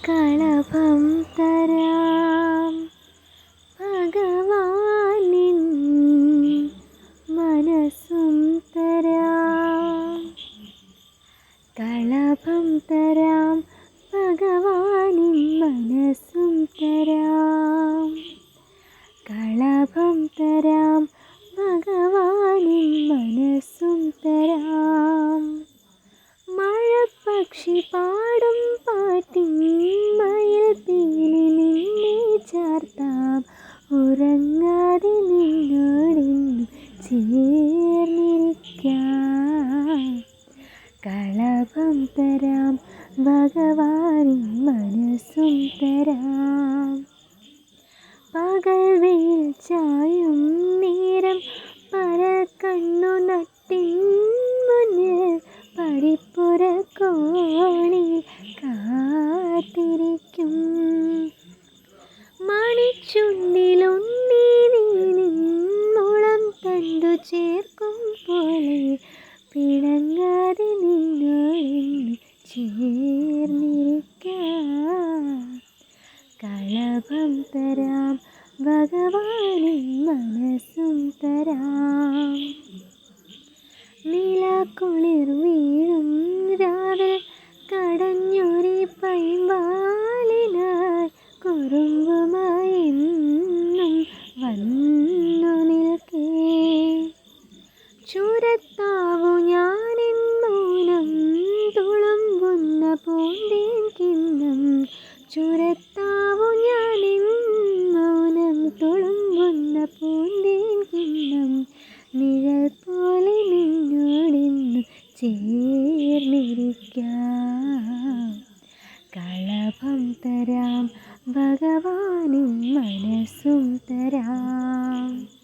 കളഭം തരാം ഭഗവാനിൻ മനസ്സും തരാം. കളഭം തരാം ഭഗവാനിൻ മനസ്സും തരാം. കളഭം തരാം ഭഗവാനിൻ മനസ്സും തരാം. മഴപ്പക്ഷി പാടും പാട്ടിൻ മയിൽ പീലി നിന്നെ ചാർത്താം. ഉറങ്ങാതെ നിന്നോടിന്നു ചേർന്നിരിക്കാം. കളഭം തരാം ഭഗവാനിൻ മനസ്സും തരാം. പകൽ വെയിൽ ചായും നേരം പരകണ്ണു നട്ടിൻ മുന്നിൽ പടിപ്പുര കോണിൽ കാത്തിരിക്കും. മണിച്ചുണ്ടിലുണ്ണി നീ നിന്നോളം തണ്ടു ചേർക്കും പോലെ പിണങ്ങാതെ നിന്നോടിന്നു ചേർന്നിരിക്കാം. കളഭം തരാം ഭഗവാനിൻ മനസ്സും തരാം. നിലാക്കുളിർ വീഴും രാവിൽ കടഞ്ഞൊരി പൈമ്പാലിനായി കുറുമ്പുമായി എന്നും വന്നു നിൽക്കേ. ചുരത്താവു ഞാനിൻ മൗനം തുളുമ്പുന്ന പൂന്തേൻ കിണ്ണം. ചുരത്താവു ഞാനിൻ മൗനം തുളുമ്പുന്ന പൂന്തേൻ കിണ്ണം. നിഴൽ പോലെ നിന്നോടിന്നു ചേർന്നിരിക്കാം. കളഭം തരാം ഭഗവാനിൻ മനസ്സും തരാം.